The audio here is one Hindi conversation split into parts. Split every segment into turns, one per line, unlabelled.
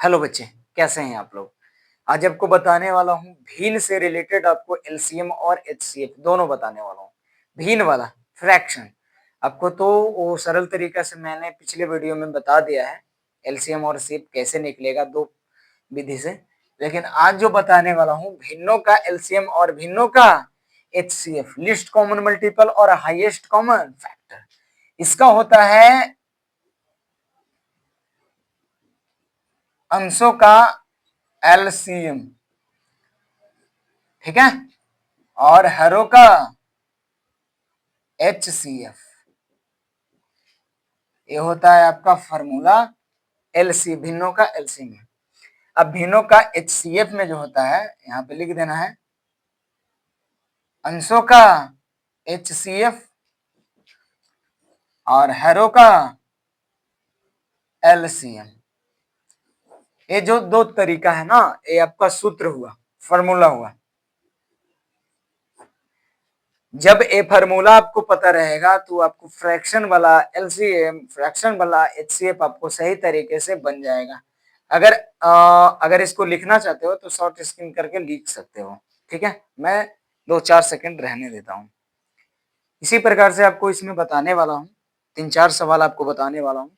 हेलो बच्चे, कैसे हैं आप लोग? आज आपको बताने वाला हूँ भिन्न से रिलेटेड आपको एलसीएम और एचसीएफ दोनों बताने वाला हूँ। भिन्न वाला फ्रैक्शन आपको तो वो सरल तरीका से मैंने पिछले वीडियो में बता दिया है एलसीएम और एचसीएफ कैसे निकलेगा दो विधि से। लेकिन आज जो बताने वाला हूँ भिन्नों का एलसीएम और भिन्नों का एचसीएफ, लिस्ट कॉमन मल्टीपल और हाईएस्ट कॉमन फैक्टर। इसका होता है अंशों का एलसीएम, ठीक है, और हरों का एचसीएफ। ये होता है आपका फॉर्मूला एलसी, भिन्नों का एलसी में। अब भिन्नों का एचसीएफ में जो होता है यहां पे लिख देना है अंशों का एचसीएफ और हरों का एलसीएम। ये जो दो तरीका है ना, ये आपका सूत्र हुआ, फॉर्मूला हुआ। जब ये फार्मूला आपको पता रहेगा तो आपको फ्रैक्शन वाला एलसीएम, फ्रैक्शन वाला एचसीएफ आपको सही तरीके से बन जाएगा। अगर इसको लिखना चाहते हो तो शॉर्ट स्क्रीन करके लिख सकते हो, ठीक है। मैं 2-4 सेकंड रहने देता हूँ। इसी प्रकार से आपको इसमें बताने वाला हूँ, 3-4 सवाल आपको बताने वाला हूँ।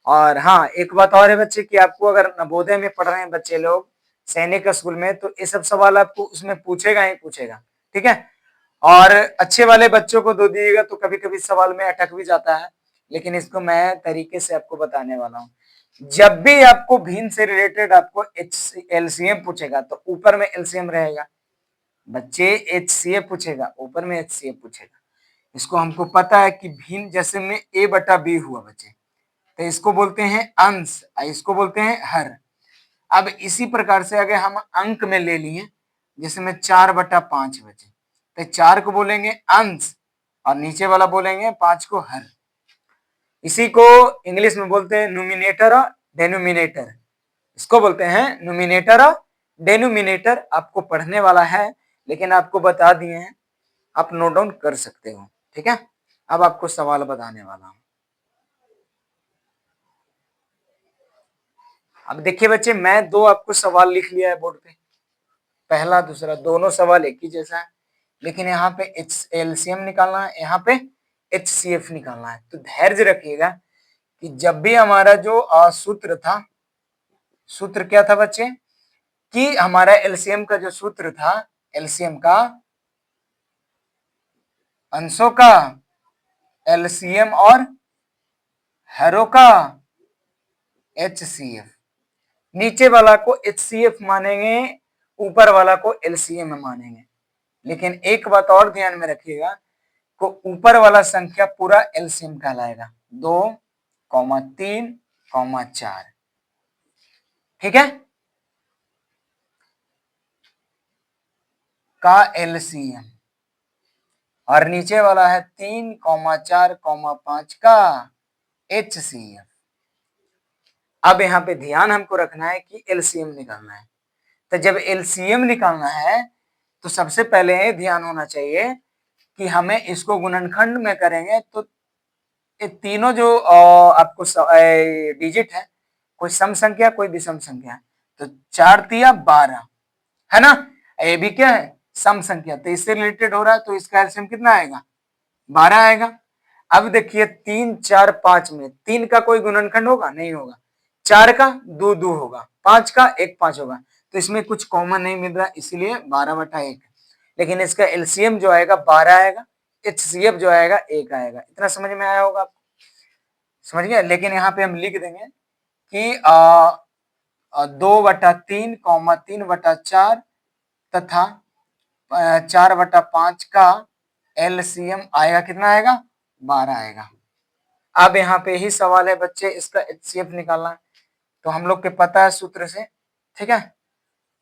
और हाँ, एक बात और है बच्चे कि आपको अगर नवोदय में पढ़ रहे हैं बच्चे लोग सैनिक स्कूल में, तो ये सब सवाल आपको उसमें पूछेगा ही पूछेगा, ठीक है। और अच्छे वाले बच्चों को दो दिएगा तो कभी कभी सवाल में अटक भी जाता है, लेकिन इसको मैं तरीके से आपको बताने वाला हूँ। जब भी आपको भिन्न से रिलेटेड आपको एलसीएम पूछेगा तो ऊपर में एलसीएम रहेगा बच्चे, एचसीएफ पूछेगा ऊपर में एचसीएफ पूछेगा। इसको हमको पता है कि भिन्न जैसे में ए बटा बी हुआ बच्चे, तो इसको बोलते हैं अंश, इसको बोलते हैं हर। अब इसी प्रकार से अगर हम अंक में ले लिए, जैसे में 4/5 बचे, तो 4 को बोलेंगे अंश और नीचे वाला बोलेंगे 5 को हर। इसी को इंग्लिश में बोलते हैं न्यूमिनेटर और डेनोमिनेटर। इसको बोलते हैं न्यूमिनेटर और डेनोमिनेटर। आपको पढ़ने वाला है लेकिन आपको बता दिए हैं, आप नोट डाउन कर सकते हो, ठीक है। अब आपको सवाल बताने वाला हूं। अब देखिए बच्चे, मैं दो आपको सवाल लिख लिया है बोर्ड पे, पहला दूसरा, दोनों सवाल एक ही जैसा है, लेकिन यहाँ पे एलसीएम निकालना है, यहाँ पे एचसीएफ निकालना है। तो धैर्य रखिएगा कि जब भी हमारा जो सूत्र था, सूत्र क्या था बच्चे, कि हमारा एलसीएम का जो सूत्र था, एलसीएम का अंशों का एलसीएम और हरों का एचसीएफ। नीचे वाला को एचसीएफ मानेंगे, ऊपर वाला को एलसीएम मानेंगे। लेकिन एक बात और ध्यान में रखिएगा, को ऊपर वाला संख्या पूरा एलसीएम कहलाएगा, 2,3,4, ठीक है, का एलसीएम। और नीचे वाला है 3,4,5 का एचसीएफ। अब यहाँ पे ध्यान हमको रखना है कि एलसीएम निकालना है। तो जब एलसीएम निकालना है तो सबसे पहले ध्यान होना चाहिए कि हमें इसको गुणनखंड में करेंगे तो ये तीनों जो आपको डिजिट है, कोई सम संख्या कोई विषम संख्या, तो 4×3 = 12 है ना। ये भी क्या है, सम संख्या, तो इससे रिलेटेड हो रहा है, तो इसका एलसीएम कितना आएगा, 12 आएगा। अब देखिए 3, 4, 5 में 3 का कोई गुणनखंड होगा, नहीं होगा। 4 का 2 होगा, 5 का 1 5 होगा, तो इसमें कुछ कॉमन नहीं मिल रहा, इसीलिए 12/1। लेकिन इसका एलसीएम जो आएगा 12 आएगा, एचसीएफ जो आएगा 1 आएगा। इतना समझ में आया होगा आपको, समझ गए। लेकिन यहाँ पे हम लिख देंगे कि 2/3, 3/4 तथा 4/5 का एलसीएम आएगा, कितना आएगा, 12 आएगा। अब यहाँ पे ही सवाल है बच्चे, इसका एचसीएफ निकालना है। तो हम लोग के पता है सूत्र से, ठीक है,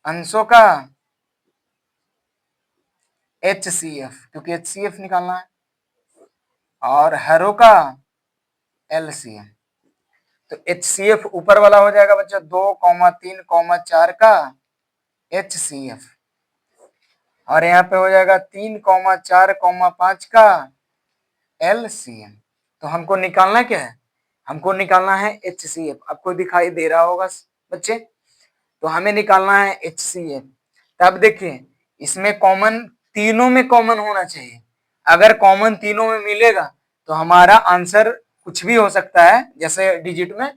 अंशों का एचसीएफ, क्योंकि एचसीएफ निकालना है, और हरों का एलसीएम। तो एचसीएफ ऊपर वाला हो जाएगा बच्चा 2,3,4 का एचसीएफ, और यहाँ पे हो जाएगा 3,4,5 का एलसीएम। तो हमको निकालना क्या है, हमको निकालना है एचसीएफ। आपको दिखाई दे रहा होगा बच्चे। तो हमें निकालना है HCl। तब देखिए इसमें कॉमन, तीनों में कॉमन होना चाहिए। अगर कॉमन तीनों में मिलेगा तो हमारा आंसर कुछ भी हो सकता है, जैसे डिजिट में।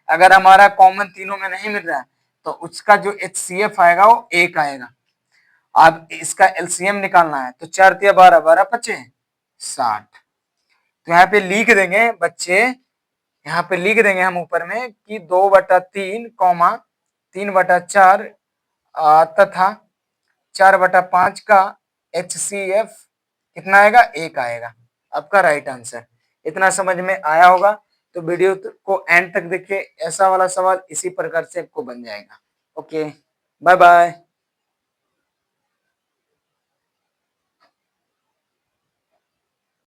अगर हमारा कॉमन तीनों में नहीं मिल रहा है तो उसका जो HCF आएगा वो 1 आएगा। अब इसका LCM निकालना है, तो 4 तिया 12, 12 पचे 60। तो यहाँ पे लिख देंगे बच्चे, यहाँ पे लिख देंगे हम ऊपर में कि 2/3 कॉमा 3/4 तथा 4/5 का HCF कितना आएगा, 1 आएगा। आपका राइट आंसर। इतना समझ में आया होगा तो वीडियो को एंड तक देखिए, ऐसा वाला सवाल इसी प्रकार से आपको बन जाएगा। Okay, bye bye.